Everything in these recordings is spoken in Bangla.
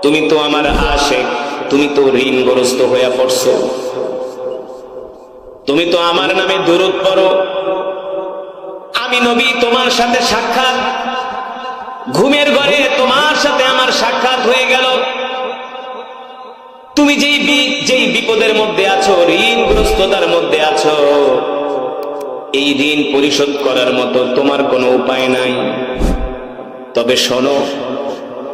তুমি তো আমার আশিক, তুমি তো ঋণগ্রস্ত হয়ে পড়ছো, তুমি তো আমার নামে দুরূদ পড়ো। আমি নবী তোমার সাথে সাক্ষাৎ, ঘুমের ঘরে তোমার সাথে আমার সাক্ষাৎ হয়ে গেল। তুমি যেই বিপদের মধ্যে আছো, ঋণগ্রস্ততার মধ্যে আছো, এই ঋণ পরিশোধ করার মতো তোমার কোনো উপায় নাই। তবে শোনো,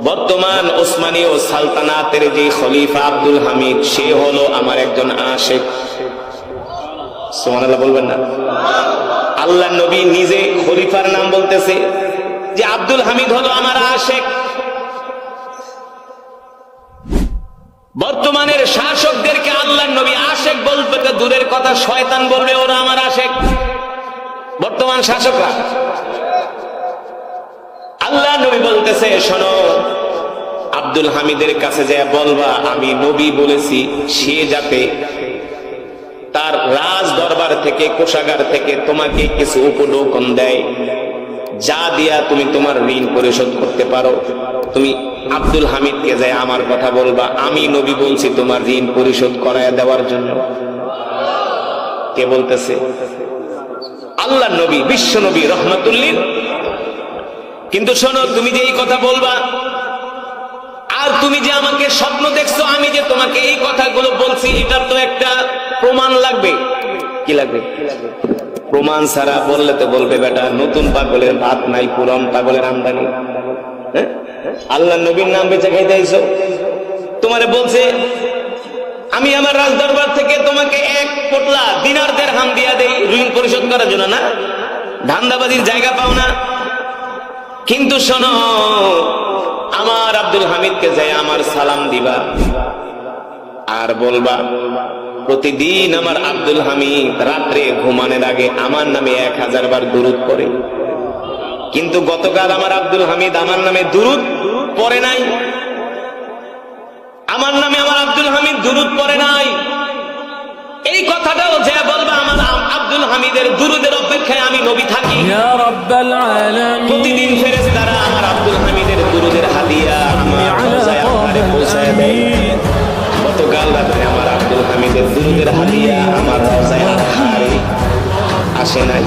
বর্তমান ওসমানী ও সালতানাতের যে খলিফা আব্দুল হামিদ, সে হলো আমার একজন আশিক। সুবহানাল্লাহ বলবেন না? আল্লাহ নবী নিজে খলিফার নাম বলতেছে যে আব্দুল হামিদ হলো আমার আশিক। বর্তমানের শাসকদেরকে আল্লাহ নবী আশিক বলবে তো দূরের কথা, শয়তান বলবে ওরা আমার আশিক। বর্তমান শাসকরা, আল্লাহ নবী বলতেছে শোনো, আব্দুল হামিদের কাছে যে বলবা আমি নবী বলেছি, সে যাতে তার রাজ দরবার থেকে, কোষাগার থেকে তোমাকে কিছু উপঢৌকন দেয়, যা দিয়া তুমি তোমার ঋণ পরিশোধ করতে পারো। তুমি আব্দুল হামিদকে যায় আমার কথা বলবা, আমি নবী বলছি তোমার ঋণ পরিশোধ করায় দেওয়ার জন্য। কে বলতেছে? আল্লাহ নবী, বিশ্ব নবী রহমাতুল্লিল। কিন্তু শোনো, তুমি যে এই কথা বলবা, আর তুমি যে আমাকে স্বপ্ন দেখছো, আমি যে তোমাকে এই কথাগুলো বলছি, এটার তো একটা প্রমাণ লাগবে। কি লাগবে? প্রমাণ ছাড়া বললে তো বলবে বেটা নতুন পাগলের ভাত নাই, পুরন পাগলের আমদানি। আল্লাহ নবীর নাম বেঁচে খাইতে আইছো। তোমারে বলছে আমি আমার রাজ দরবার থেকে তোমাকে 1 পোটলা দিনার দিরহাম দিয়া দেই ঋণ পরিশোধ করার জন্য, না ধান্দাবাজির জায়গা পাও না। কিন্তু শোনো, আমার আব্দুল হামিদকে যাই আমার সালাম দিবা, আর বলবা প্রতিদিন আমার আব্দুল হামিদ রাত্রে ঘুমানোর আগে আমার নামে 1000 বার দুরূদ পড়ে। কিন্তু গতকাল আমার আব্দুল হামিদ আমার নামে দুরূদ পড়ে নাই, আমার নামে আমার আব্দুল হামিদ দুরূদ পড়ে নাই। এই কথাটাও যে বলবা আমার আব্দুল হামিদের দুরূদের অপেক্ষায় আমি নবী থাকি। প্রতিদিন ফেরেশতারা আমার আব্দুল হামিদের দুরূদের হাদিয়া আমার রওজায় আমারে পৌঁছায় দেয়। গতকাল রাতে আমার আব্দুল হামিদের দুরূদের হাদিয়া আমার রওজায় আসে নাই।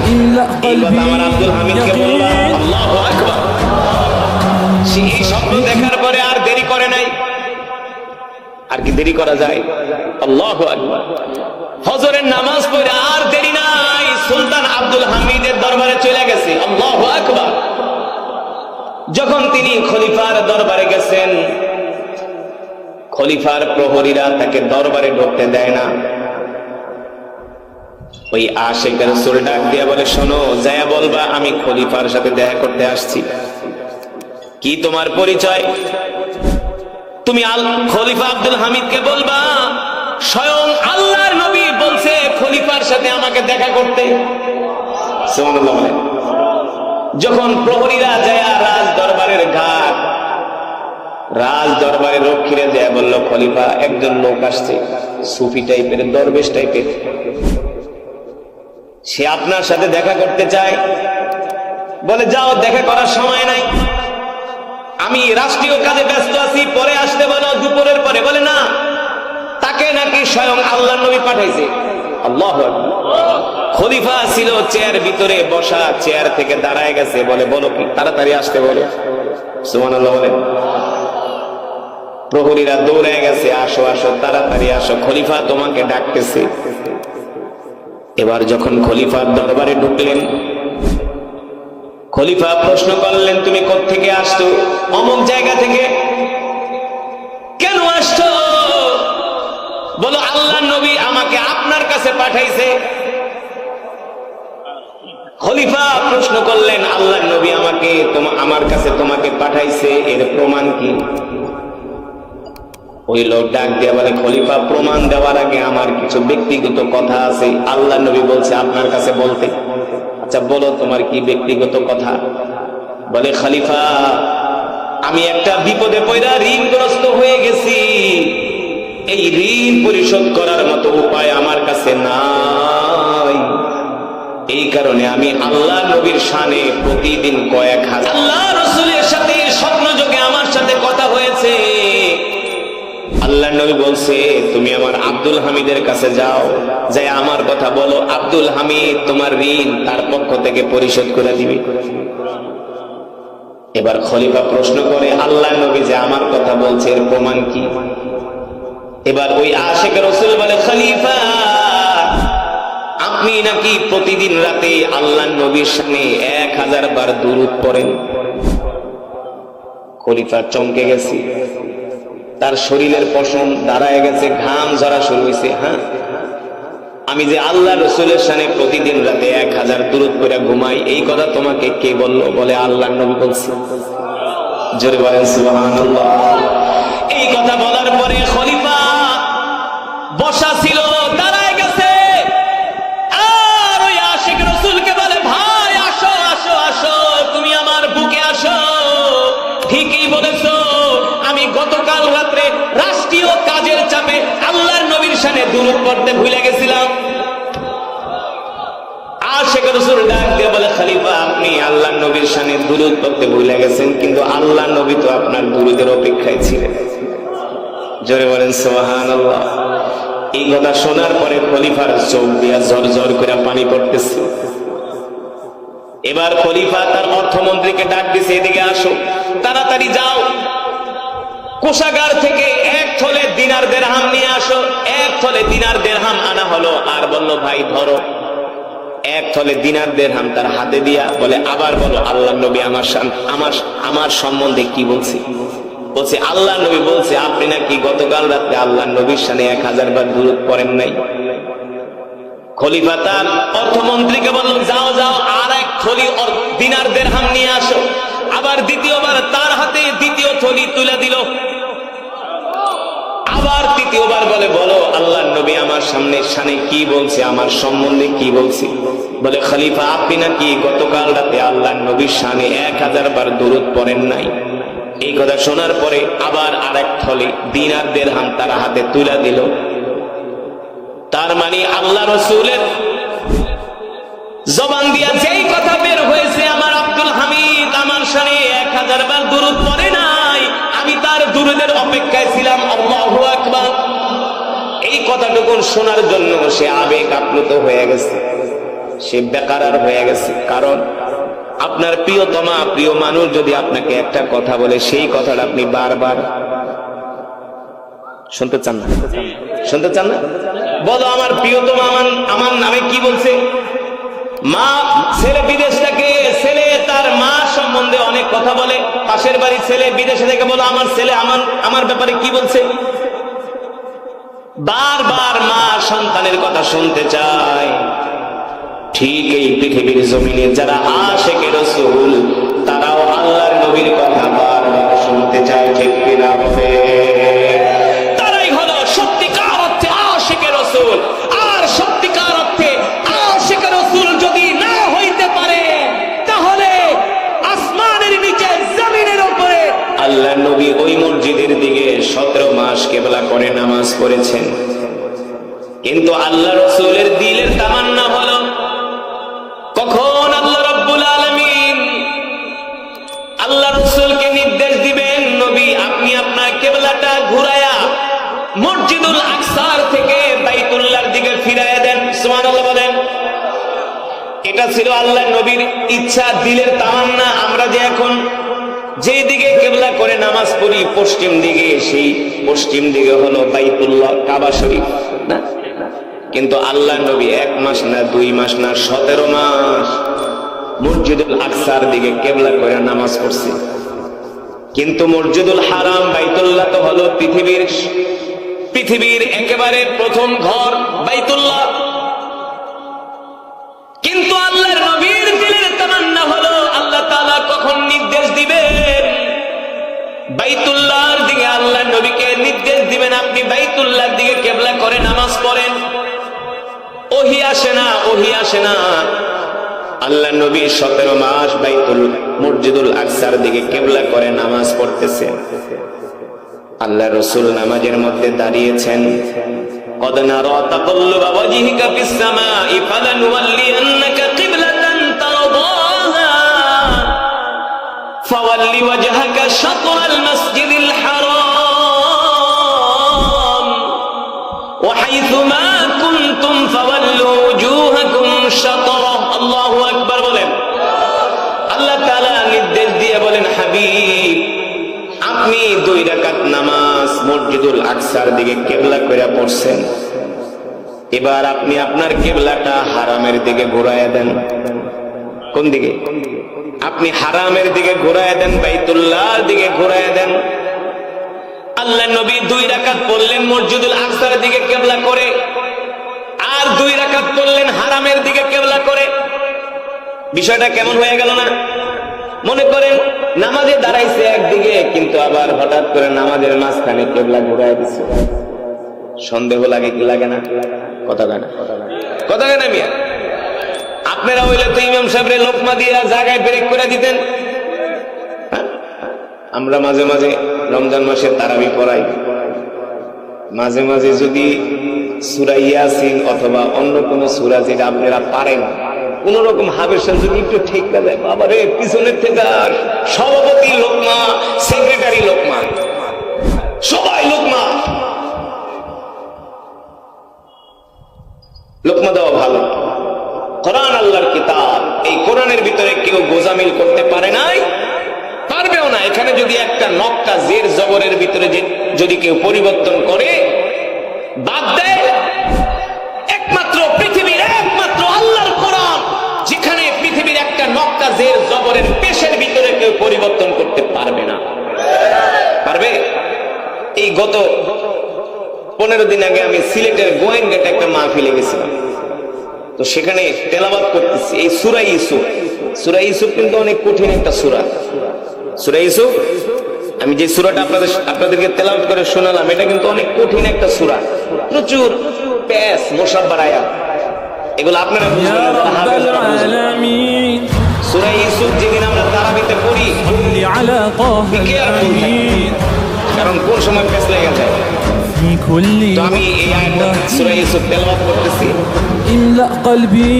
এই কথা আমার আব্দুল হামিদকে বলবা। আল্লাহু আকবার। সেই স্বপ্ন দেখার পরে আর দেরি করে নাই। আর কি দেরি করা যায়? আল্লাহু আকবার। ফজরের নামাজ পড়ে আর দেরি নাই, সুলতান আব্দুল হামিদের দরবারে চলে গেছে। আল্লাহু আকবার। যখন তিনি খলিফার দরবারে গেছেন, খলিফার প্রহরীরা তাকে দরবারে ঢুকতে দেয় না। ওই আশিক রাসূল ডাক দিয়া বলে শোনো, যায়া বলবা আমি খলিফার সাথে দেখা করতে আসছি। কি তোমার পরিচয়? তুমি খলিফা আব্দুল হামিদকে বলবা স্বয়ং আল্লাহর নবী বলছে খলিফার সাথে আমাকে দেখা করতে। সুবহানাল্লাহ। যখন প্রহরীরা যায় রাজ দরবারের ঘাট, রাজ দরবারের রক্ষীরা যায় বলল খলিফা একজন লোক আসছে, সুফি টাইপের, দরবেশ টাইপের, সে আপনার সাথে দেখা করতে চায়। বলে যাও, দেখা করার সময় নাই, আমি রাষ্ট্রীয় কাজে ব্যস্ত আছি, পরে আসতে বলো, দুপুরের পরে। বলে না, তাকে নাকি স্বয়ং আল্লাহর নবী পাঠাইছে। আল্লাহু আকবার। খলিফা ছিল চেয়ার ভিতরে বসা, চেয়ার থেকে দাঁড়ায় গেছে। বলে বলো কি, তাড়াতাড়ি আসতে বলো। সুবহানাল্লাহ বলে। প্রহরীরা দৌড়ে গেছে, আসো আসো, তাড়াতাড়ি আসো, খলিফা তোমাকে ডাকতেছে। এবার যখন খলিফার দরবারে ঢুকলেন, খলিফা প্রশ্ন করলেন তুমি কোত্থেকে আসছো? অমুক জায়গা থেকে। কেন আসছো? বলো আল্লাহ নবী আমাকে আপনার কাছে পাঠাইছে। খলিফা প্রশ্ন করলেন আল্লাহ নবী আমাকে আমার কাছে তোমাকে পাঠাইছে, এর প্রমাণ কি? ওই লোক ডাক দিয়ে বলে খলিফা প্রমাণ দেওয়ার আগে আমার কিছু ব্যক্তিগত কথা আছে, আল্লাহ নবী বলছে আপনার কাছে বলতে। আচ্ছা বলো তোমার কি ব্যক্তিগত কথা? বলে খলিফা আমি একটা বিপদে পড়া ঋণগ্রস্ত হয়ে গেছি, এই ঋণ পরিশোধ করার মতো উপায় আমার কাছে নাই। এই কারণে আমি আল্লাহ নবীর শানে প্রতিদিন কয়েক হাজার, আল্লাহ রাসূলের সাথে স্বপ্ন যোগে আমার সাথে কথা হয়েছে, আল্লাহ নবী বলছে তুমি আমার আব্দুল হামিদের কাছে যাও, যাই আমার কথা বলো, আব্দুল হামিদ তোমার ঋণ তার পক্ষ থেকে পরিশোধ করে দিবে। এবার খলিফা প্রশ্ন করে, আল্লাহ নবী যে আমার কথা বলছে এর প্রমাণ কি? এবার ওই আশিক রাসূল বলে, খলিফা আপনি নাকি প্রতিদিন রাতে আল্লাহ নবীর সামনে 1000 বার দুরূদ পড়েন। খলিফা চমকে গেছে, তার শরীরের পশম দাঁড়ায় গেছে, ঘাম ঝরা শুরু হয়েছে। হ্যাঁ, আমি যে আল্লাহ রসুলের সামনে প্রতিদিন রাতে 1000 দুরূদ পড়ে ঘুমাই, এই কথা তোমাকে কে বললো? বলে আল্লাহ নবী বলছে। জোরে বলেন সুবহানাল্লাহ। এই কথা বলার পরে খলিফা বসা ছিল দাঁড়ায় গেছে, আর ওই আশিক রাসূলকে বলে, ভাই আসো আসো আসো, তুমি আমার বুকে আসো। ঠিকই বলেছো, আমি গতকাল রাত্রে রাষ্ট্রীয় কাজের চাপে আল্লাহর নবীর সামনে দুরূদ পড়তে ভুলে গেছিলাম। আশিক রাসূল ডাক দিয়ে বলে, খলিফা আপনি আল্লাহর নবীর সামনে দুরূদ পড়তে ভুলে গেছেন, কিন্তু আল্লাহর নবী তো আপনার দুরূদের অপেক্ষায় ছিলেন। জোরে বলেন সুবহানাল্লাহ। এই কথা শোনার পরে খলিফার চোখ দিয়া ঝরঝর করে পানি পড়তেছে। এবার খলিফা তার অর্থমন্ত্রীকে ডাক দিছে, এদিকে আসো, তাড়াতাড়ি যাও, কোষাগার থেকে 1 থলে দিনার দিরহাম নিয়ে আসো। 1 থলে দিনার দিরহাম আনা হলো, আর বলল, ভাই ধরো। 1 থলে দিনার দিরহাম তার হাতে দিয়া বলে, আবার বলো আল্লাহ নবী আমার সম্বন্ধে কি বলছে? বলছে, আল্লাহ নবী বলছে আপনি নাকি গতকাল রাতে আল্লাহ নবীর সামনে 1000 বার দুরূদ পড়েন নাই। খলিফা তার অর্থমন্ত্রীকে বলল, যাও যাও, আর 1 থলি দিনার দিরহাম নিয়ে আসো। আবার দ্বিতীয়বার তার হাতে 2য় থলি তুলে দিল। আবার 3য়বার বলে, বলো আল্লাহ নবী আমার সামনে কি বলছে, আমার সম্বন্ধে কি বলছে? বলে, খলিফা আপনি নাকি গতকাল রাতে আল্লাহ নবীর সামনে 1000 বার দুরূদ পড়েন নাই। এই কথা শোনার পরে আবার আর 1 থলি দিনার দিরহাম তার হাতে তুলে দিল। তার মানে আল্লাহ রসুলের জবান দিয়া যেই কথা বের হয়েছে, আমার আব্দুল হামিদ আমার সামনে 1000 বার দুরূদ পড়ে নাই, আমি তার দুরূদের অপেক্ষায় ছিলাম। আল্লাহু আকবার। এই কথাটুকু শোনার জন্য সে আবেগ আপ্লুত হয়ে গেছে, সে বেকারার হয়ে গেছে। কারণ আপনার প্রিয়তমা প্রিয় মানুষ যদি আপনাকে একটা কথা বলে, সেই কথাটা আপনি বারবার শুনতে চান না? শুনতে চান না? বলো আমার প্রিয়তমা আমার নামে কি বলছে? মা, ছেলে বিদেশ থেকে, ছেলে তার মা সম্বন্ধে অনেক কথা বলে। পাশের বাড়ির ছেলে বিদেশে থেকে বলো, আমার ছেলে আমার ব্যাপারে কি বলছে? বারবার মা সন্তানের কথা শুনতে চায়। ঠিক এই পৃথিবীর জমিনে যারা আশিকে রাসূল, তারাও আল্লাহর নবীর কথা বারবার শুনতে চায়। ঠিক কিনা বলে? তারাই হলো সত্যিকার অর্থে আশিকে রাসূল। আর সত্যিকার অর্থে আশিকে রাসূল যদি না হইতে পারে, তাহলে আসমানের নিচে জমিনের উপরে আল্লাহর নবী ওই মসজিদের দিকে 17 মাস কিবলা করে নামাজ পড়েছেন। কিন্তু আল্লাহ রাসূলের দিলের তামান্না হলো, কখন আল্লাহ রাব্বুল আলামিন আল্লাহ রাসূলকে নির্দেশ দিবেন, নবী আপনি আপনার কিবলাটা ঘুরায়া মসজিদুল আকসার থেকে বাইতুল্লাহর দিকে ফিরাইয়া দেন। সুবহানাল্লাহ বলেন। এটা ছিল আল্লাহ নবীর ইচ্ছা, দিলের তামান্না। আমরা যে এখন যে দিকে কিবলা করে নামাজ পড়ি, পশ্চিম দিকে, সেই পশ্চিম দিকে হলো বাইতুল্লাহ, কাবা শরীফ না? কিন্তু আল্লাহ নবী 1 মাস না 2 মাস না 17 মাস মসজিদুল আকসার দিকে কিবলা করে নামাজ পড়ছে। কিন্তু মসজিদুল হারাম বাইতুল্লাহ তো হলো পৃথিবীর একেবারে প্রথম ঘর বাইতুল্লাহ। কিন্তু আল্লাহর নবীর দিলের তামান্না হলো, আল্লাহ তাআলা কখন নির্দেশ দিবেন বাইতুল্লাহর দিকে, আল্লাহ নবীকে নির্দেশ দিবেন আপনি বাইতুল্লাহর দিকে কিবলা করে নামাজ পড়েন। ওহী আসে না, ওহী আসে না। আল্লাহ নবী 17 মাস মসজিদুল আকসার দিকে কিবলা করে নামাজ পড়তেছেন। আল্লাহ রাসূল নামাজের মধ্যে দাঁড়িয়েছেন। قد نرى تقلب وجهك في السماء فلنولينك قبلة ترضاها فول وجهك شطر المسجد الحرام ওয়াহাইসুমা কুনতুম ফাওয়াল্লু ওজুহাকুম শাতরাহ। আল্লাহু আকবার বলেন। আল্লাহ তাআলা নির্দেশ দিয়ে বলেন, হাবিব আপনি 2 রাকাত নামাজ মসজিদুল আকসার দিকে কিবলা করে পড়ছেন, এবার আপনি আপনার কিবলাটা হারামের দিকে ঘোরায়া দেন। কোন দিকে? আপনি হারামের দিকে ঘোরায়া দেন, বাইতুল্লাহর দিকে ঘোরায়া দেন। আল্লাহ নবী 2 রাকাত পড়লেন মসজিদুল আকসার দিকে কিবলা করে, আর 2 রাকাত পড়লেন হারামের দিকে কিবলা করে। বিষয়টা কেমন হয়ে গেল না? মনে করেন নামাজে দাঁড়াইছে একদিকে, কিন্তু আবার হঠাৎ করে নামাজের মাঝখানে কিবলা ঘুরায় দিচ্ছে। সন্দেহ লাগে কি লাগে না? কথা কয় না, কথা কয় না মিয়া? আপনারা হইলে তো ইমাম সাহেবের লোকমা দিয়ে জায়গায় ব্রেক করে দিতেন। আমরা মাঝে মাঝে রমজান মাসে তারাবি পড়াই, মাঝে মাঝে যদি সূরা ইয়াসিন অথবা অন্য কোন সূরা যেটা আপনারা পারেন, কোন রকম হাবেশা যদি একটু ঠিক দেয়, বাবা রে পিছনের থেকে সভাপতি লোকমা, সেক্রেটারি লোকমা, সবাই লোকমা। লোকমা দেওয়া ভালো। কোরআন আল্লাহর কিতাব, এই কোরআনের ভিতরে কেউ গোজামিল করতে পারে নাই, পারবেও না। এখানে যদি একটা নকটা জের জবরের ভিতরে যদি কেউ পরিবর্তন করে, বাদ দেয়, একমাত্র পৃথিবীর একমাত্র আল্লাহর কোরআন, যেখানে পৃথিবীর একটা নকটা জের জবরের পেশের ভিতরে কেউ পরিবর্তন করতে পারবে না। পারবে? এই গত 15 দিন আগে আমি সিলেটের গোয়েনঘাটে একটা মাহফিলে গেছিলাম, তো সেখানে তেলাওয়াত করতেছি এই সূরা ইউসুফ। সূরা ইউসুফ কিন্তু অনেক কঠিন একটা সূরা। সূরা ইউসুফ, আমি যে সূরাটা আপনাদেরকে তেলাওয়াত করে শোনালাম, এটা কিন্তু অনেক কঠিন একটা সূরা। প্রচুর পেশ, মুসাব্বার আয়াত, এগুলো আপনারা বুঝবেন না। সূরা ইউসুফ যেদিন আমরা তারাবিতে পড়ি, কারণ কোন সময় পেশ লেগে যায়। তো আমি এই আয়াতটা সূরা ইউসুফ তেলাওয়াত করতেছি। ইমলা কলবি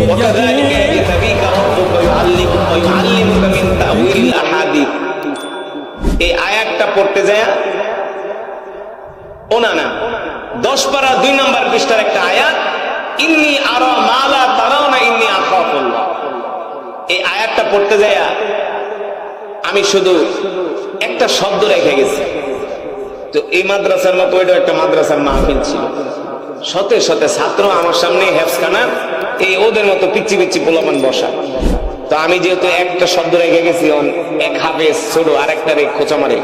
ওয়াকাযালিকা ইয়াহদিকা রাব্বুকা ওয়ায়ুআল্লিমুকা মিন তা'ওয়িলিল আহাদিস। এই আয়াতটা পড়তে যায় না 10 পারা 2 নম্বর পৃষ্ঠার একটা আয়াত, ইন্নী আরা মা লা তারাউনা ইন্নী আখাফুল্লাহ। এই আয়াতটা পড়তে যায় আমি শুধু একটা শব্দ রেখে গেছি। তো এই মাদ্রাসার মতো এটা একটা মাদ্রাসার মাহফিল ছিল, শতে শতে ছাত্র আমার সামনে হেফজখানা, এই ওদের মতো পিচ্ছি পিচ্ছি পোলাপান বসা। তো আমি যেহেতু একটা শব্দ রেখে গেছি, এক হাফেজ ছোট আরেকটা রে খোঁচা মারে,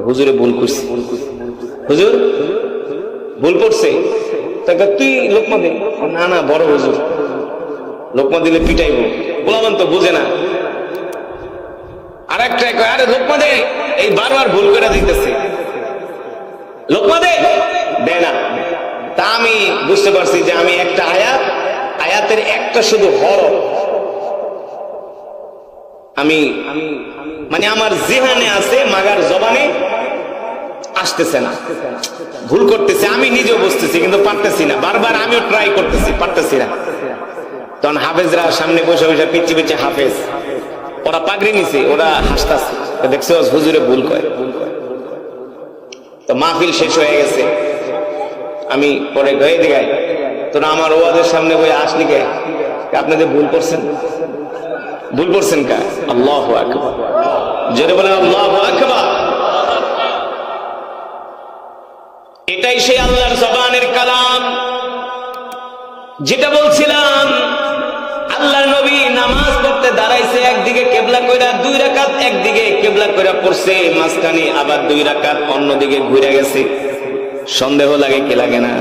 হুজুরে ভুল করছি, হুজুর ভুল করছে, তুই লোকমা দে। না না, বড় হুজুর, লোকমা দিলে পিটাইবো, পোলাপান তো বুঝে না। আরেকটা আরে লোকমা দে, এই বারবার ভুল করে দিতেছে, লোকমা দে, দেয় না। তা আমি বুঝতে পারছি যে আমি একটা আয়াতের একটা শুধু হরফ আমি মানে আমার জিহানে আছে, মাগার জবানে আসতেছে না, ভুল করতেছে। আমি নিজেও বুঝতেছি কিন্তু পারতেছি না, বারবার আমিও ট্রাই করতেছি, পারতেছি না। তখন হাফেজরা সামনে বসে বসে পিচ্ছি পিচ্ছি হাফেজ, ওরা পাগড়ি নিছে, ওরা হাসতেছে, দেখছো হুজুরে ভুল করে। তো মাহফিল শেষ হয়ে গেছে, আমি পরে গয়ে দিগাই, তোরা আমার ওয়াজের সামনে বই আসলি কে? আপনাদের ভুল করছেন, ভুল করছেন কা? আল্লাহু আকবার, জোরে বলেন আল্লাহু আকবার। এটাই সেই আল্লাহর জবানের কালাম, যেটা বলছিলাম। আল্লাহর নবী নামাজ পড়তে দাঁড়াইছে, একদিকে কিবলা কইরা 2 রাকাত একদিকে কিবলা কইরা পড়ছে, মাঝখানে আবার 2 রাকাত অন্যদিকে ঘুরে গেছে। সন্দেহ লাগে কি লাগে না?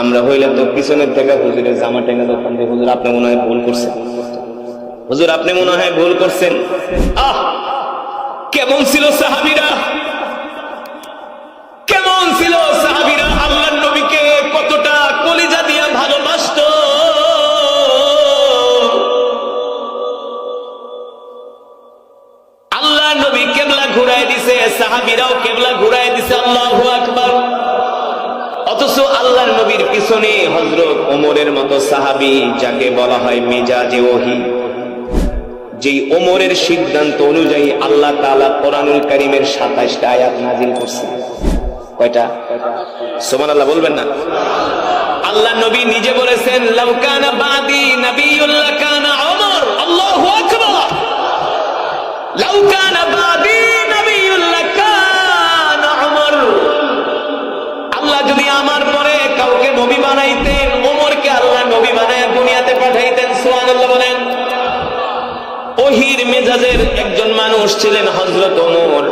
আমরা হইলে তো পিছনের থেকে হুজুরের জামা টেনে ধরতাম, হুজুর আপনি মনে হয় ভুল করছেন, হুজুর আপনি মনে হয় ভুল করছেন। আহ, কেমন ছিল সাহাবীরা, কেমন ছিল সাহাবীরা, আল্লাহর নবীকে কতটা কলিজা দিয়া ভালোবাসতো। আল্লাহ নবী কিবলা ঘুরায় দিছে, সাহাবীরাও কিবলা ঘুরায় দিছে। আল্লাহু আকবার। অথচ আল্লাহর নবীর পিছনে হযরত ওমরের মতো সাহাবী, যাকে বলা হয় মেজাজে ওহী, যেই ওমরের সিদ্ধান্ত অনুযায়ী আল্লাহ তাআলা কোরআনুল কারীমের 27টা আয়াত নাযিল করছেন। কয়টা? সুবহানাল্লাহ বলবেন না? আল্লাহ নবী নিজে বলেছেন, লাউ কানা বাদি নাবিয়্যুন লাকানা উমর। আল্লাহু আকবার। লাউ কানা বাদি নাবিয়্যুন লাকানা উমর। আল্লাহ যদি আমার পরে কাউকে নবী বানাইতেন, ওমরকে আল্লাহ নবী বানায় দুনিয়াতে পাঠাইতেন। সুবহানাল্লাহ বলেন। ওহীর মেজাজের একজন মানুষ ছিলেন হযরত ওমর।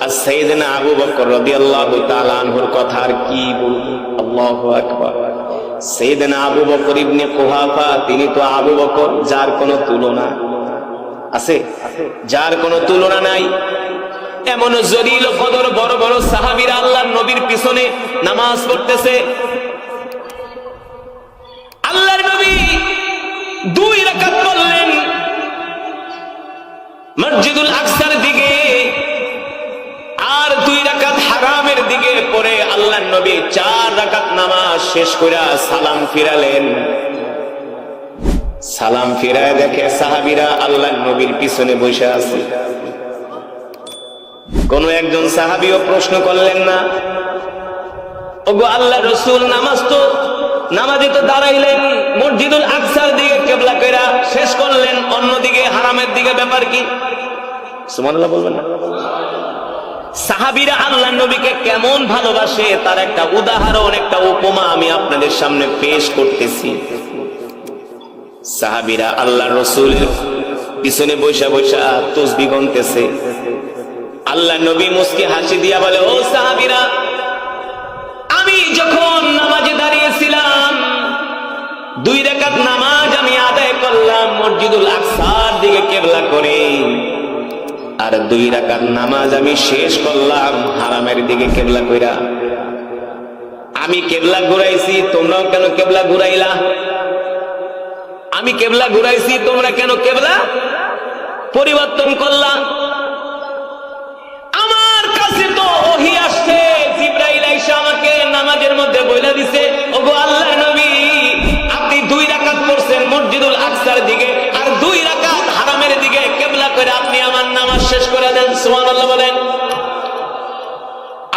আর সাইয়েদনা আবু বকর রাদিয়াল্লাহু তাআলা আনহুর কথা আর কি বলবো। আল্লাহু আকবার। সাইয়েদনা আবু বকর ইবনে কুহাফা, তিনি তো আবু বকর যার কোনো তুলনা আছে? যার কোনো তুলনা নাই। এমন জলিল কদর বড় বড় সাহাবীরা আল্লাহর নবীর পিছনে নামাজ পড়তেছে। আল্লাহর নবী 2 রাকাত পড়লেন মসজিদুল আকসার দিকে, আর 2 রাকাত হারামের দিকে পড়ে আল্লাহর নবী 4 রাকাত নামাজ শেষ করে সালাম ফিরালেন। সালাম ফিরায় দেখে সাহাবীরা আল্লাহর নবীর পিছনে বসে আছে। কোন একজন সাহাবীও প্রশ্ন করলেন না, ওগো আল্লাহর রাসূল, নামাজে তো দাঁড়াইলেন মসজিদুল আকসার দিকে কিবলা কইরা শেষ করলেন, অন্যদিকে হারামের দিকে ব্যাপার কি? সুবহানাল্লাহ বলবেন না? সাহাবীরা আল্লাহর নবীকে কেমন ভালোবাসে তার একটা উদাহরণ, একটা উপমা আমি আপনাদের সামনে পেশ করতেছি। সাহাবীরা আল্লাহর রাসূলের পিছনে বৈশা বৈশা তাসবিহ গুনতেছে। আল্লাহর নবী মুস্কি হাসি দিয়া বলে, ও সাহাবীরা, আমি যখন নামাজে দাঁড়িয়েছিলাম 2 রাকাত নামাজ আমি আদায় করলাম মসজিদুল আকসার দিকে কিবলা করে, আর 2 রাকাত নামাজ আমি শেষ করলাম হারামের দিকে কিবলা কইরা। আমি কিবলা ঘুরাইছি, তোমরাও কেন কিবলা ঘুরাইলা? আমি কিবলা ঘুরাইছি, তোমরা কেন কিবলা পরিবর্তন করলা? আমার কাছে তো ওহী আসছে, জিবরাইল আইসা আমাকে নামাজের মধ্যে বইলা দিছে, ওগো আল্লাহর নবী, আপনি 2 রাকাত পড়ছেন মসজিদুল আকসার দিকে, আর 2 রাকাত হারামের দিকে কিবলা করে আপনি আমার নামাজ শেষ করে দেন। সুবহানাল্লাহ বলেন।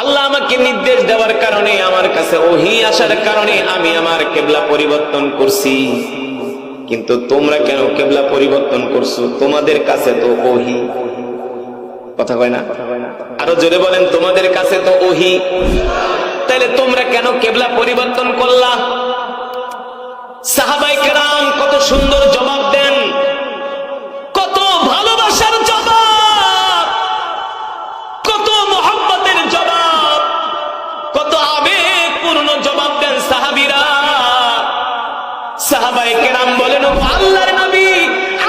আল্লাহ আমাকে নির্দেশ দেওয়ার কারণে, আমার কাছে ওহী আসার কারণে আমি আমার কিবলা পরিবর্তন করছি, কিন্তু তোমরা কেন কিবলা পরিবর্তন করছো? তোমাদের কাছে তো ওহী। কথা কয় না? আরো জোরে বলেন, তোমাদের কাছে তো ওহী, তাহলে তোমরা কেন কিবলা পরিবর্তন করলা? সাহাবায়ে কেরাম কত সুন্দর জবাব দেন, কত ভালোবাসার জবাব, কত মুহাব্বতের জবাব, কত আবেগপূর্ণ জবাব দেন সাহাবীরা। সাহাবায়ে কেরাম বলেন, ও আল্লাহর নবী,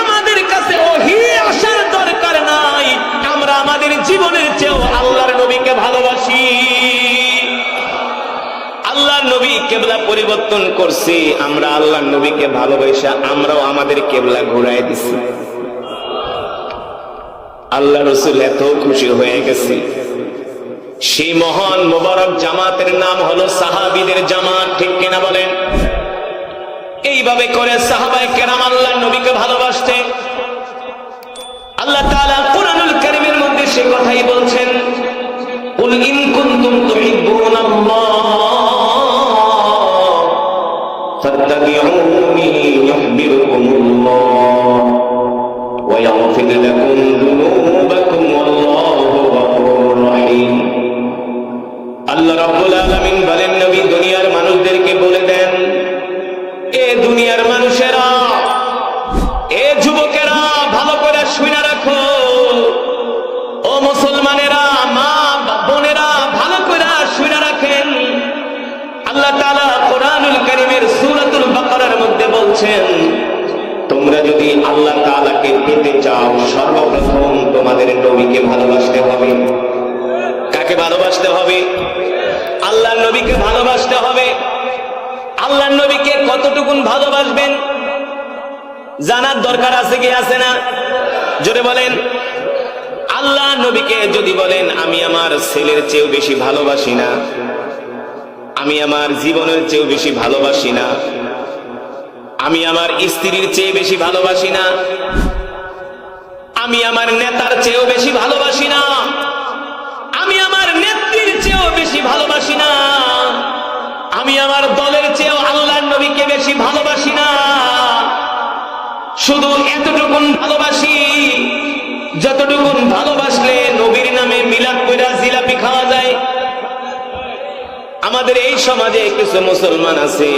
আমাদের কাছে ওহী আসার দরকার নাই, আমরা আমাদের জীবনের চেয়েও আল্লাহর নবীকে ভালোবাসি। আল্লাহর নবী কিবলা পরিবর্তন করছি, আমরা আল্লাহর নবীকে ভালোবাসা আমরাও আমাদের কিবলা ঘুরাই দিছি। আল্লাহ রাসূল এত খুশি হয়ে গেছে। সেই মহান মোবারক জামাতের নাম হলো সাহাবীদের জামাত, ঠিক কিনা বলেন? এইভাবে করে সাহাবায়ে কেরাম আল্লাহর নবীকে ভালোবাসতেন। আল্লাহ তাআলা কুরআনুল কারীমের মধ্যে সে কথাই বলছেন, কুল ইন কুনতুম তুহিব্বুনাল্লাহ ফাত্তাবিউনি ইউহিব্বুকুমুল্লাহ ওয়া ইয়াগফির লাকুম যুনুবাকুম ওয়াল্লাহু গফুরুর রহিম। আল্লাহ রাব্বুল আলামিন বলেন, নবী দুনিয়ার মানুষদেরকে বলে দেন, এ দুনিয়ার মানুষেরা, এ যুবকেরা, ভালো করে শুনে রাখো, ও মুসলমানেরা, মা বোনেরা, ভালো করে শুনে রাখেন। আল্লাহ তাআলা কোরআনুল কারীমের সূরাতুল বাকারার মধ্যে বলছেন, তোমরা যদি আল্লাহ তাআলাকে পেতে চাও, সর্বপ্রথম তোমাদের নবীকে ভালোবাসতে হবে। কাকে ভালোবাসতে হবে? আল্লাহর নবীকে ভালোবাসতে হবে। আল্লাহর নবীকে কতটুকুন ভালোবাসবেন জানার দরকার আছে কি আছে না? জোরে বলেন। আল্লাহ নবীকে যদি বলেন, আমি আমার ছেলের চেয়েও বেশি ভালোবাসি না, আমি আমার জীবনের চেয়েও বেশি ভালোবাসি না, আমি আমার স্ত্রীর চেয়ে বেশি ভালোবাসি না, আমি আমার নেতার চেয়েও বেশি ভালোবাসি না, আমি আমার নেত্রীর চেয়েও বেশি ভালোবাসি না, আমি আমার দলের চেয়েও আল্লাহর নবীকে বেশি ভালোবাসি না। শুধু এতটুকুন ভালোবাসি যতটুকুন ভালোবাসলে নবীর নামে মিলাদ কইরা জিলাপি খাওয়া যায়। আমাদের এই সমাজে কিছু মুসলমান আছে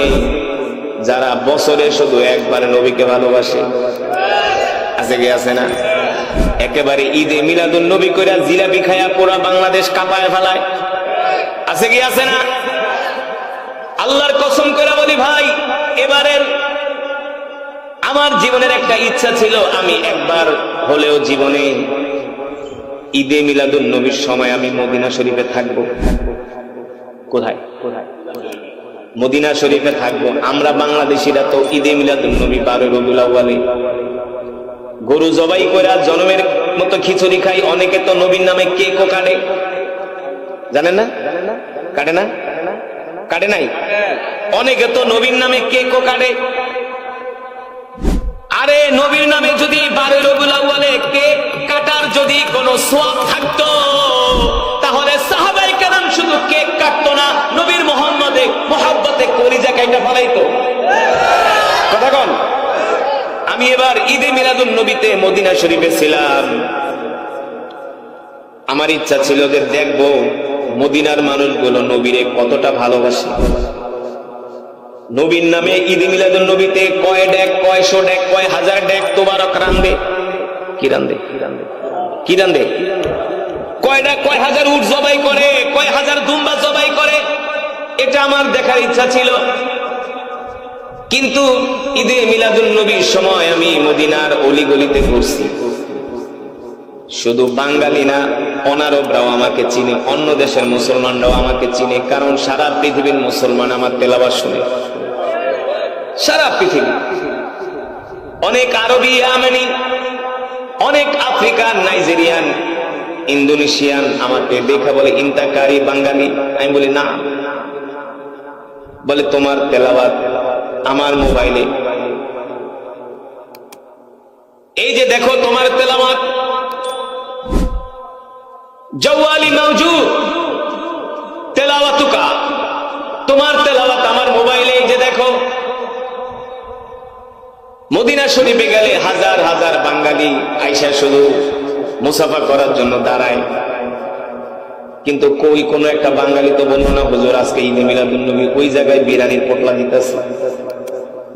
যারা বছরে শুধু একবার নবীকে ভালোবাসে। আছে কি আছে না? একেবারে ঈদে মিলাদুন নবী কইরা জিলাপি খায়া পুরা বাংলাদেশ কাঁপায় ফেলায়। আছে কি আছে না? আল্লাহর কসম করে বলি ভাই, এবারের আমার জীবনের একটা ইচ্ছা ছিল, আমি একবার হলেও জীবনে ঈদে মিলাদুন নবীর সময় আমি মদিনা শরীফে থাকবো। কোথায়? মদিনা শরীফে থাকবো। আমরা বাংলাদেশিরা তো ঈদে মিলাদুন নবী 12 রবিউল আউয়ালে গরু জবাই করে জন্মের মতো খিচুড়ি খাই। অনেকে তো নবীর নামে কেকও কাটে, জানেন না? কাটে না? কাটে নাই? অনেকে তো নবীর নামে কেকও কাটে। আরে নবীর নামে যদি 12 রবিউল আউয়ালে কেক কাটার যদি কোনো সওয়াব থাকতো, তাহলে সাহাবায়ে কেরাম শুধু কেক কাটতো না, নবীর মুহাব্বতে কলিজা কাইটা ফলাইতো। কথা কোন? আমি এবার ঈদে মিলাদুন নবীতে মদিনা শরীফে ছিলাম। আমার ইচ্ছা ছিল যে দেখবো মদিনার মানুষগুলো নবীরে কতটা ভালোবাসে। নবীর নামে ঈদে মিলাদুন নবীতে কয় ডেক, কয়শো ডেক, কয় হাজার ডেক তোবারক রান্দে। কি রান্দে? কি রান্দে? কয় ডেক, কয় হাজার উট জবাই করে, কয় হাজার দুম্বা জবাই করে। এটা আমার দেখার ইচ্ছা ছিল। কিন্তু ঈদে মিলাদুন নবীর সময় আমি মদিনার অলিগলিতে ঘুরছি। শুধু বাঙালি না, অনারবরাও আমাকে চিনে, অন্য দেশের মুসলমানরাও আমাকে চিনে, কারণ সারা পৃথিবীর মুসলমান আমার তেলাওয়াত শুনে। সারা পৃথিবী, অনেক আরবি, আমেনি, অনেক আফ্রিকান, নাইজেরিয়ান, ইন্দোনেশিয়ান আমাকে দেখা বলে ইন্তাকারি বাঙালি। আমি বলি না। বলে তোমার তেলাওয়াত আমার মোবাইলে, এই যে দেখো তোমার তেলাওয়াত জওয়ালি মাওজুদ, তেলাওয়াতুকা, তোমার তেলাওয়াত আমার মোবাইলে, এই যে দেখো। মদিনা শরীফে গেলে হাজার হাজার বাঙালি আইসা শুধু মুসাফা করার জন্য দাঁড়ায়, কিন্তু কই কোনো একটা বাঙালি তো বললো না হুজুর আজকে ঈদে মিলাদুন নবী, ওই জায়গায় বিরিয়ানির পোটলা দিতেছে,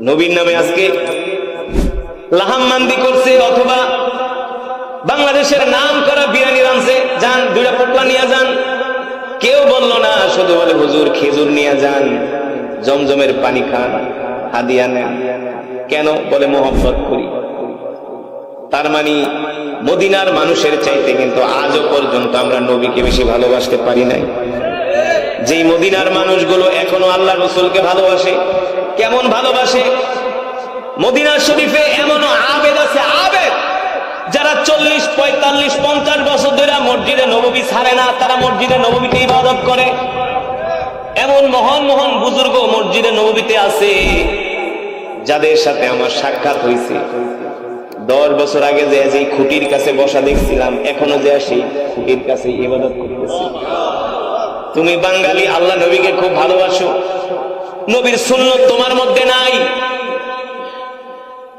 নবীর নামে আজকে লাহাম মান্দি করছে, অথবা বাংলাদেশের নাম করা বিরিয়ানি রানছে, যান 2টা পোটলা নিয়ে যান। কেউ বললো না, শুধু বলে হুজুর খেজুর নিয়ে যান, জমজমের পানি খান, হাদিয়া নেন। কেন? বলে মোহাম্মত করি। তার মানে মদিনার মানুষের চাইতে কিন্তু আজও পর্যন্ত আমরা নবীকে বেশি ভালোবাসতে পারি নাই। যেই মদিনার মানুষগুলো এখনো আল্লাহ রসুলকে ভালোবাসে, কেমন ভালোবাসে? মদিনা শরীফে এমনও আবেদ আছে, আবেদ যারা 40, 45, 50 বছর ধরে মসজিদে নববী ছাড়ে না, তারা মসজিদে নববীতে ইবাদত করে। এমন মহান মহান বুজুর্গ মসজিদে নববীতে আছে যাদের সাথে আমার সাক্ষাৎ হয়েছে। 10 বছর আগে যে খুঁটির কাছে বসা দেখছিলাম, এখনো যে সেই খুঁটির কাছে ইবাদত করতেছি। তুমি বাঙালি, আল্লাহ নবীকে খুব ভালোবাসো, নবীর সুন্নত তোমার মধ্যে নাই।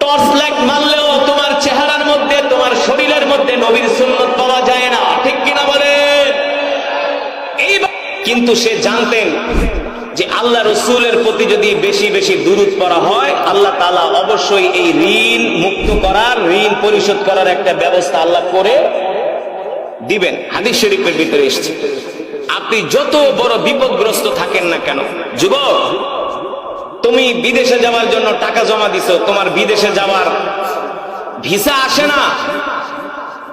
টর্চ লাইট মারলেও তোমার চেহারার মধ্যে, তোমার শরীরের মধ্যে নবীর সুন্নত পাওয়া যায় না, ঠিক কিনা বলেন? কিন্তু সে জানতেন যে আল্লাহ রসুলের প্রতি যদি বেশি বেশি দুরূদ পড়া হয়, আল্লাহ তাআলা অবশ্যই এই ঋণ মুক্ত করার, ঋণ পরিশোধ করার একটা ব্যবস্থা আল্লাহ করে দিবেন। হাদিস শরীফের ভিতরে এসেছে। আপনি যত বড় বিপদগ্রস্ত থাকেন না কেন, যুবক, তুমি বিদেশে যাওয়ার জন্য টাকা জমা দিছো, তোমার বিদেশে যাওয়ার ভিসা আসে না,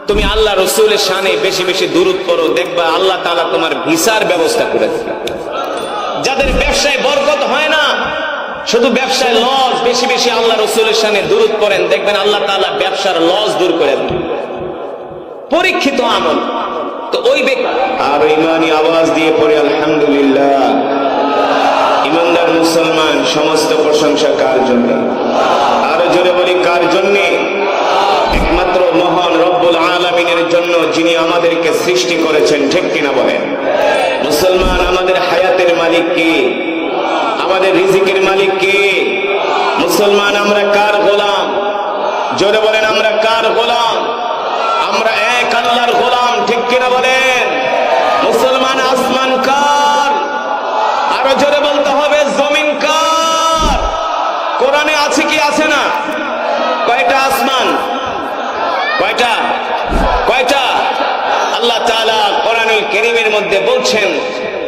তুমি আল্লাহ রসুলের শানে বেশি বেশি দুরূদ পড়ো, দেখবা আল্লাহ তাআলা তোমার ভিসার ব্যবস্থা করে দিবে। যাদের ব্যবসায় বরকত হয় না, শুধু ব্যবসায় লস, বেশি বেশি আল্লাহ রসুলের শানে দুরূদ পড়েন, দেখবেন আল্লাহ তাআলা ব্যবসার লস দূর করে দিবে। পরীক্ষিত আমল। তো ওই ব্যক্তি আর ইমানি আওয়াজ দিয়ে পড়ে আলহামদুলিল্লাহ। ইমানদার মুসলমান, সমস্ত প্রশংসা কার জন্য? আরো জোরে বলি কার জন্য? একমাত্র মহান রব্বুল আলামিন আলামিনের জন্য, যিনি আমাদেরকে সৃষ্টি করেছেন, ঠিক কিনা বলেন? মুসলমান, আমাদের হায়াতের মালিক কে? আমাদের রিজিকের মালিক কে? মুসলমান, আমরা কার গোলাম? জোরে বলেন, আমরা কার গোলাম? আমরা এক আল্লাহর গোলাম, ঠিক কিনা বলেন? মুসলমান, আসমান কার? আরো জোরে বলতে হবে, জমিন কার? কোরআনে আছে কি আছে না? কয়টা আসমান? কয়টা? কয়টা? আল্লাহ তাআলা কোরআনুল কারীমের মধ্যে বলছেন,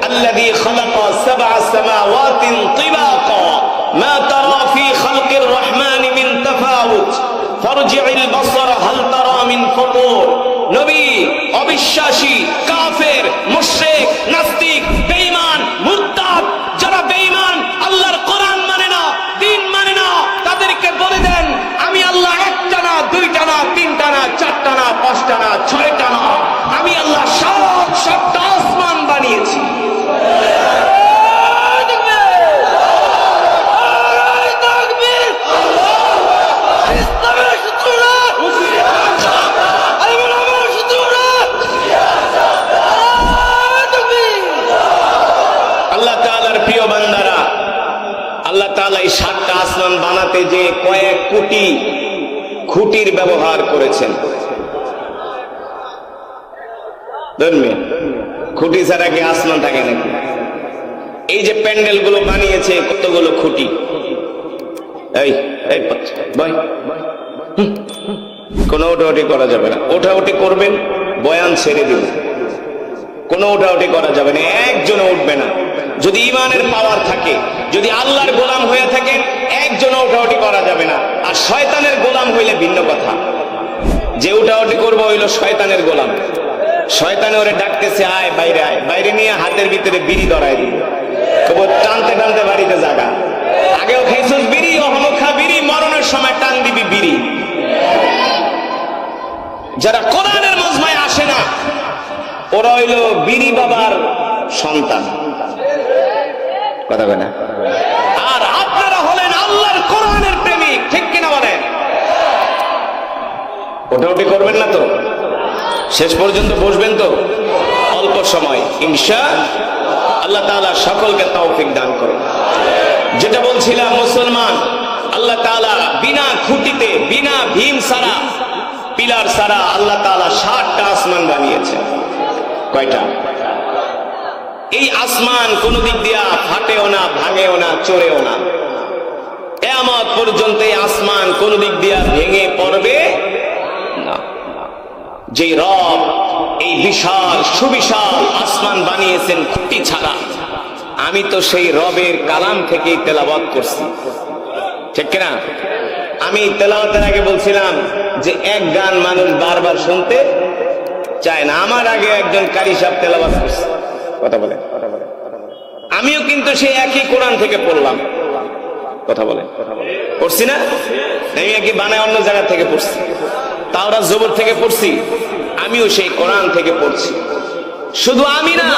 আল্লাযী খালাকা সাবআ সামাওয়াতিন তিবাকা মা তারা ফি খালকির রহমানি মিন তাফাউত ফারজি'ল বাসরা হাল তারা মিন ফুতুর। নবী অবিশ্বাসী, কাফের, মুশরিক, নাস্তিক, বেঈমান, মুরতাদ, যারা বেঈমান, আল্লাহর কোরআন মানে না, দ্বীন মানে না, তাদেরকে বলে দেন, আমি আল্লাহ একটা না, দুইটা না, তিনটা না, চারটা না, পাঁচটা না, ছয়টা না, আমি আল্লাহ সাতটা আসমান বানিয়েছি। আল্লাহ তাআলার প্রিয় বান্দারা, আল্লাহ তাআলা এই সাতটা আসমান বানাতে যে কয়েক কোটি খুঁটির ব্যবহার করেছেন। ধর্মে খুঁটি ছাড়া কি আসমান থাকে নাকি? এই যে প্যান্ডেল গুলো বানিয়েছে, কতগুলো খুঁটি। কোনো ওঠাউঠি করা যাবে না। ওঠাউঠি করবেন, বয়ান ছেড়ে দিবেন। কোনো ওঠাউঠি করা যাবে না, একজনও উঠবে না। যদি ইমানের পাওয়ার থাকে, যদি আল্লাহর গোলাম হয়ে থাকে, একজনও ওঠাউঠি করা যাবে না। আর শয়তানের গোলাম হইলে ভিন্ন কথা। যে উঠাউঠি করবো হইল শয়তানের গোলাম। শয়তানে ওরে ডাকতেছে, আয় বাইরে আয়, বাইরে নিয়ে হাতের ভিতরে বিড়ি ধরাই দিবে, টানতে টানতে বাড়িতে জাগা। আগেও খাইছিস বিড়ি, অহনো খা বিড়ি, মরণের সময় টান দিবি বিড়ি। যারা কোরআনের মজমায় আসে না, ওরা হইল বিড়ি বাবার সন্তান। কথা বলে না? আর আপনারা হলেন আল্লাহর কোরআনের প্রেমিক, ঠিক কিনা বলেন? ওটাউটি করবেন না তো? শেষ পর্যন্ত বসবেন তো? অল্প সময় ইনশাআল্লাহ তাআলা সকলকে তৌফিক দান করুন। যেটা বলছিলাম, মুসলমান, আল্লাহ তাআলা বিনা খুঁটিতে, বিনা ভীম সারা, পিলার সারা আল্লাহ তাআলা 7টা আসমান বানিয়েছে। কয়টা? এই আসমান কোন দিক দিয়া ফাটেও না, ভাঙেও না, চড়েও না। কিয়ামত পর্যন্ত এই আসমান কোন দিক দিয়া ভেঙে পড়বে না। যে রব এই বিশাল সুবিশাল আসমান বানিয়েছেন খুঁটি ছাড়া, আমি তো সেই রবের কালাম থেকেই তেলাওয়াত করছি, ঠিক কিনা? আমি তেলাওয়াতের আগে বলছিলাম যে এক গান মানুষ বারবার শুনতে চায় না। আমার আগে একজন কারি সাহেব তেলাওয়াত করছে। কথা বলে? আমিও কিন্তু সেই একই কোরআন থেকে পড়লাম। কথা বলে? পড়ছি না? আমি একই বানায় অন্য জায়গা থেকে পড়ছি, তাওরাত জবর থেকে পড়ছি, আমিও সেই কোরআন থেকে পড়ছি। শুধু আমি না,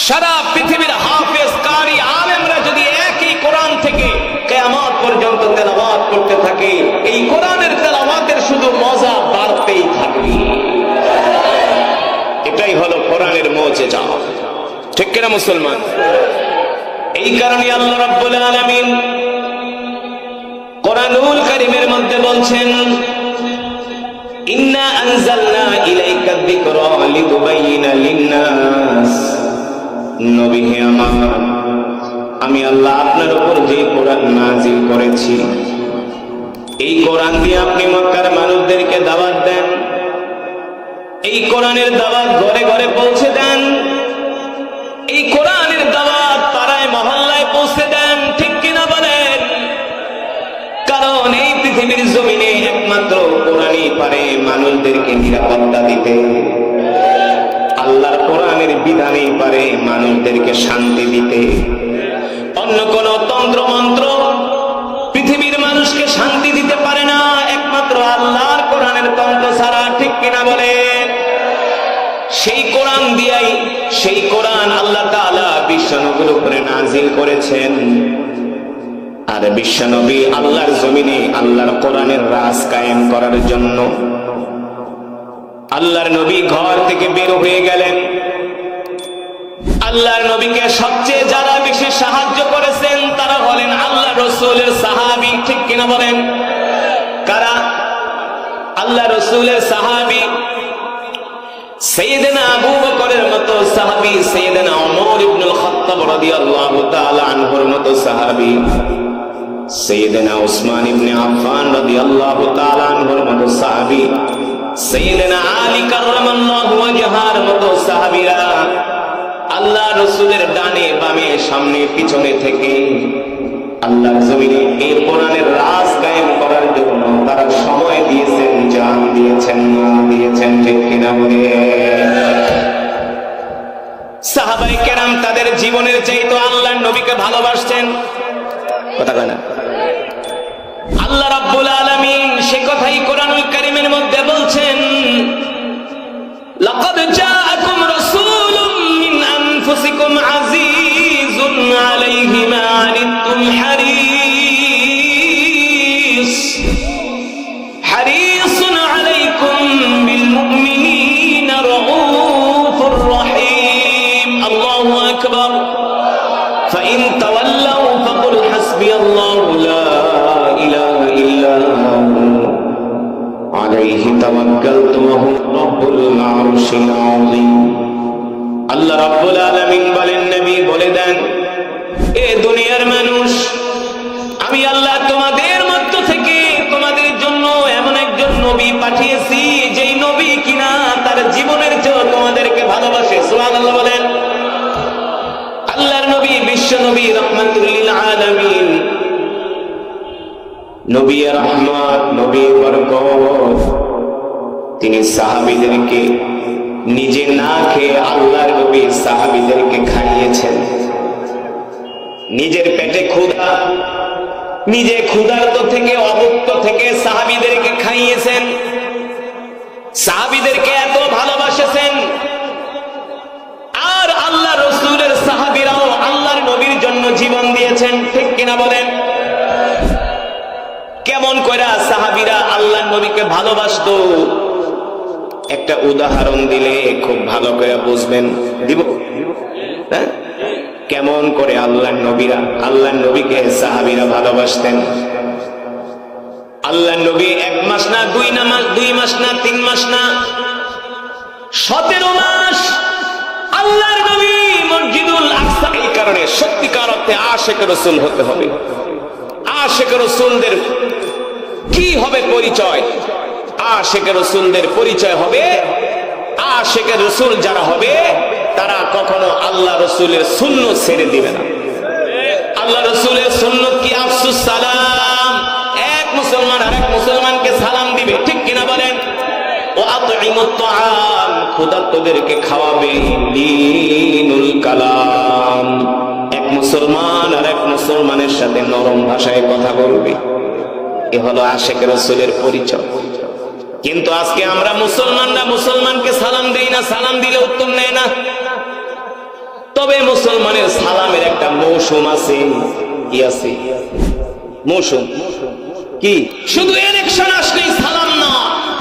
সারা পৃথিবীর হাফেজ, কারি, আলেমরা যদি একই কোরআন থেকে কিয়ামত পর্যন্ত তেলাওয়াত করতে থাকে, এই কোরআনের তেলাওয়াতের শুধু মজা বাড়তেই থাকবে। এটাই হলো কোরআনের মুজিজা, ঠিক কিনা মুসলমান? এই কারণে আল্লাহ রাব্বুল আলামিন কোরআনুল কারীমের মধ্যে বলছেন, ইন্না আনজালনা ইলাইকা যিকরা লিতুবাইয়িনা লিন-নাস। নবী হে আমার, আমি আল্লাহ আপনার উপর যে কোরআন নাযিল করেছি, এই কোরআন দিয়ে আপনি মক্কার মানুষদেরকে দাওয়াত দেন। এই কোরআনের দাওয়াত ঘরে ঘরে পৌঁছে দেন। এই কোরআনের দাওয়াত পাড়ায় মহল্লায় পৌঁছে দেন, ঠিক কিনা বলেন? কারণ এই পৃথিবীর জমিনে একমাত্র কোরআনই পারে মানুষদেরকে নিরাপত্তা দিতে। আল্লাহর কোরআনের বিধানই পারে মানুষদেরকে শান্তি দিতে। অন্য কোন তন্ত্র মন্ত্র পৃথিবীর মানুষকে শান্তি দিতে পারে না, একমাত্র আল্লাহর কোরআনের তন্ত্র ছাড়া, ঠিক কিনা বলেন? সেই কোরআন দিয়াই, সেই কোরআন আল্লাহ তাআলা বিশ্বনবীর উপরে নাযিল করেছেন। আর বিশ্বনবী আল্লাহর জমিনে আল্লাহর কোরআনের রাজ কায়েম করার জন্য আল্লাহর নবী ঘর থেকে বের হয়ে গেলেন। আল্লাহর নবীকে সবচেয়ে যারা বেশি সাহায্য করেছেন তারা হলেন আল্লাহ রসুলের সাহাবী, ঠিক কিনা বলেন? কারা? আল্লাহ রসুলের সাহাবী। সাইয়েদনা আবু বকরের মতো সাহাবী, সাইয়েদনা ওমর ইবনুল খাত্তাব রাদিয়াল্লাহু তাআলা আনহুর মতো সাহাবী, সাইয়েদনা উসমান ইবনে আফফান রাদিয়াল্লাহু তাআলা আনহুর মতো সাহাবী, সাইয়েদনা আলী কাররামাল্লাহু ওয়াজহার মতো সাহাবীরা আল্লাহ রসুলের ডানে বামে সামনে পিছনে থেকে আল্লাহর জমিনে এই কোরআনের রাজ কায়েম করার জন্য তারা সময় দিয়েছেন, জান দিয়েছেন, মাল দিয়েছেন, ঠিক কিনা বলে? সাহাবায়ে কেরাম তাদের জীবনের চাইতে আল্লাহর নবীকে ভালোবাসতেন, কথা কয় না? আল্লাহ রাব্বুল আলামিন সে কথাই কোরআনুল কারীমের মধ্যে বলছেন, লাকাদ জাআকুম রাসূলুম মিন আনফুসিকুম আজিজুন আলাইহি মা আনিতুম হারিসুন আলাইকুম বিল মুমিনিনা রাউফুর রহিম। আল্লাহু আকবার। ফাইন তাওয়াল্লাউ ফাকুল হাসবিয়াল্লাহু লা ইলাহা ইল্লা হু আলাইহি তাওয়াক্কালতু ওয়া হুয়া রাব্বুল আরশিল আযীম। আল্লাহ রাব্বুল আলামিন বলেন, নবী বলে দেন, এ দুনিয়ার মানুষ, আমি আল্লাহ তোমাদের মধ্য থেকে তোমাদের জন্য এমন একজন নবী পাঠিয়েছি যেই নবী কিনা তার জীবনের চেয়ে তোমাদেরকে ভালোবাসে। সুবহানাল্লাহ বলেন। আল্লাহর নবী বিশ্ব নবী রাহমাতুল লিল আলামিন, নবী রহমত, নবী বরকত, তিনি সাহাবীদেরকে নিজে না খেয়ে আল্লাহর নবী সাহাবীদেরকে খাইয়েছেন। নিজের পেটে ক্ষুধা, নিজে ক্ষুধার্ত থেকে অভুক্ত থেকে সাহাবীদেরকে খাইয়েছেন, সাহাবীদেরকে এত ভালোবাসেছেন। আর আল্লাহ রসুলের সাহাবীরাও আল্লাহর নবীর জন্য জীবন দিয়েছেন, ঠিক কিনা বলেন? কেমন করে সাহাবীরা আল্লাহর নবীকে ভালোবাসতো একটা উদাহরণ দিলে খুব ভালো করে বুঝবেন। দিব? হ্যাঁ, কেমন করে আল্লাহর নবীকে সাহাবীরা ভালোবাসতেন। আল্লাহর নবী 1 মাস না 2 মাস না 3 মাস না 17 মাস আল্লাহর নবী মসজিদুল আকসা। এই কারণে সত্যিকার অর্থে আশিক রাসূল হতে হবে। আশিক রাসূলদের কি হবে পরিচয়? আশিক রাসূলদের পরিচয় হবে, আশিক রাসূল যারা হবে তারা কখনো আল্লাহ রসুলের সুন্নত ছেড়ে দিবে না। আল্লাহ রসুলের সুন্নত কি? আফসুস সালাম। এক মুসলমান আরেক মুসলমানকে সালাম দিবে, ঠিক কিনা বলেন? ও আতঈমুত তাআম, ক্ষুধার্তদেরকে খাওয়াবে। দীনুল কালাম, এক মুসলমান আরেক মুসলমানের সাথে নরম ভাষায় কথা বলবে। এ হলো আশিক রাসূলের পরিচয়। কিন্তু আজকে আমরা মুসলমানরা মুসলমানকে সালাম দেই না, সালাম দিলে উত্তর নেয় না। তবে মুসলমানের সালামের একটা মৌসুম আছে। কি আছে? মৌসুম কি? শুধু ইলেকশন আসলেই সালাম না,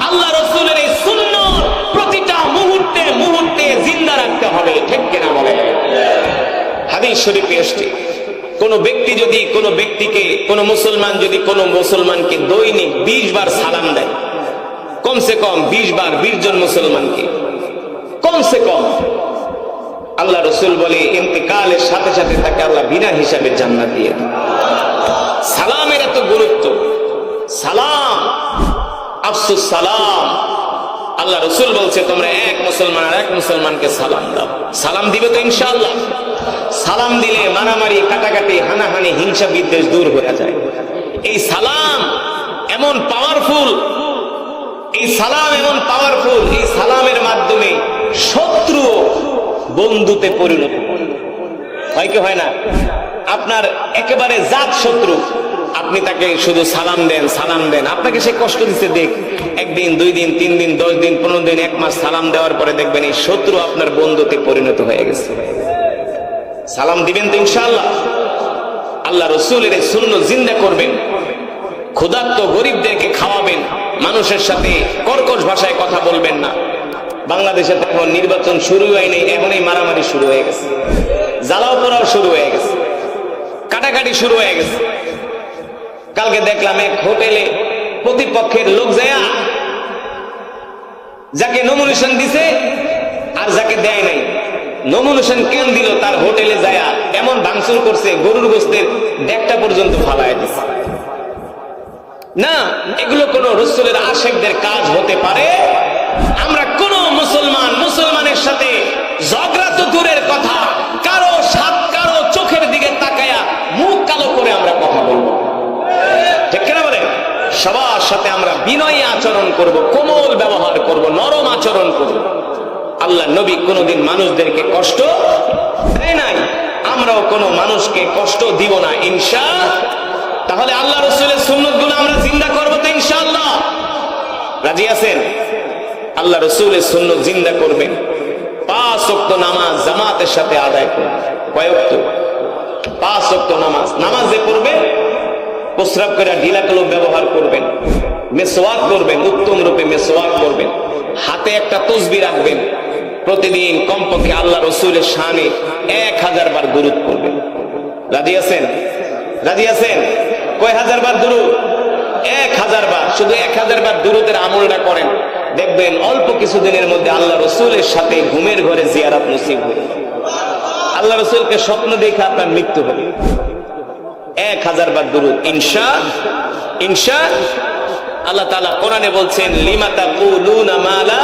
আল্লাহ রাসূলের এই সুন্নাত প্রতিটা মুহূর্তে মুহূর্তে জিন্দা রাখতে হবে, ঠিক কিনা বলে? হাদিস শরীফে এসেছে, কোন ব্যক্তি যদি কোন মুসলমান যদি কোন মুসলমানকে দৈনিক 20 বার সালাম দেয়, কমসে কম 20 বার 20 জন মুসলমানকে, কমসে কম, আল্লাহ রসুল বলে ইন্তেকালের সাথে সাথে তাকে আল্লাহ বিনা হিসাবে জান্নাত দিয়ে দেন। সালামের এত গুরুত্ব। সালাম, আফসুস সালাম। আল্লাহ রসুল বলছে তোমরা এক মুসলমান আর এক মুসলমানকে সালাম দাও। সালাম দিবে তো ইনশাআল্লাহ? সালাম দিলে মারামারি, কাটাকাটি, হানাহানি, হিংসা বিদ্বেষ দূর হয়ে যায়। এই সালাম এমন পাওয়ারফুল, এই সালামের মাধ্যমে শত্রু বন্ধুতে পরিণত হয় কি হয় না? আপনার একেবারে জাত শত্রু, আপনি তাকে শুধু সালাম দেন, আপনাকে সে কষ্ট দিচ্ছে, দেখ, 1 দিন 2 দিন 3 দিন 10 দিন 15 দিন 1 মাস সালাম দেওয়ার পরে দেখবেন এই শত্রু আপনার বন্ধুতে পরিণত হয়ে গেছে। সালাম দিবেন তো ইনশাআল্লাহ? আল্লাহ রসুলের এই সুন্নাত জিন্দা করবেন, ক্ষুধার্ত গরিবদেরকে খাওয়াবেন, মানুষের সাথে কর্কশ ভাষায় কথা বলবেন না, বাংলাদেশে এখন নির্বাচন শুরু হয় নাই, এখনই মারামারি শুরু হয়ে গেছে, জ্বালাও পোড়াও শুরু হয়ে গেছে, কাটাকাটি শুরু হয়ে গেছে। কালকে দেখলাম এক হোটেলে প্রতিপক্ষের লোক যায় যাকে নমিনেশন দিছে আর যাকে দেয় নাই, নমিনেশন কেন দিল তার হোটেলে যায় এমন ভাঙচুর করছে, গরুর গোস্তের ডেকটা পর্যন্ত ফালায় দিছে। না, এগুলো কোন রসুলের আশেকদের কাজ হতে পারে? আমরা কোন মুসলমানের সাথে ঝগড়া তো দূরের কথা, কারো চোখের দিকে তাকায়া মুখ কালো করে আমরা কথা বলবো, ঠিক কিনা বলেন? সবার সাথে আমরা বিনয়ী আচরণ করব, কোমল ব্যবহার করব, নরম আচরণ করব। আল্লাহ নবী কোনদিন মানুষদেরকে কষ্ট দেয় নাই, আমরাও কোনো মানুষকে কষ্ট দিব না ইনশাআল্লাহ। তাহলে আল্লাহ রসুলের সুন্নত গুলো আমরা জিন্দা করবো তো ইনশাআল্লাহ? রাজি আছেন? আল্লাহ রসুলের সুন্নত জিন্দা করবেন, 5 ওয়াক্ত নামাজ জামাতের সাথে আদায় করবেন। কয় ওয়াক্ত? 5 ওয়াক্ত নামাজ যে পড়বেন, প্রস্রাব করে ঢিলা কলম ব্যবহার করবেন, মেসওয়াক করবেন, উত্তম রূপে মেসওয়াক করবেন, হাতে একটা তসবিহ রাখবেন, প্রতিদিন কমপক্ষে আল্লাহ রসুলের শানে 1000 বার দুরূদ পড়বেন। রাজি আছেন? রাজি আছেন? কয় হাজার বার দুরূদ? 1000 বার। শুধু 1000 বার দুরূদের আমলটা করেন, দেখবেন অল্প কিছুদিনের মধ্যে আল্লাহ রসুলের সাথে ঘুমের ঘরে জিয়ারত নসিব হবে। আল্লাহ রসুলকে স্বপ্ন দেখে আপনার মৃত্যু হবে। 1000 বার দুরূদ ইনশাআল্লাহ। আল্লাহ তাআলা কোরআনে বলছেন, লিমা তাকুলুনা মা লা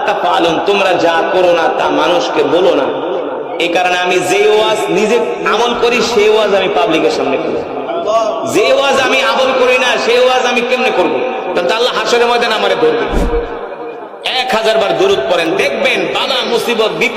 তাফআলুন, তোমরা যা করো না তা মানুষকে বলো না। এই কারণে আমি যে ওয়াজ নিজে আমল করি সেই ওয়াজ আমি পাবলিকের সামনে করি, যে ওয়াজ আমি আমল করি না সেই ওয়াজ আমি কেমনে করবো? আল্লাহ হাসরের ময়দানে আমারে ধরবে। 1000 বার দুরূদ পড়েন, দেখবেন বালা মুসিবত বিপদ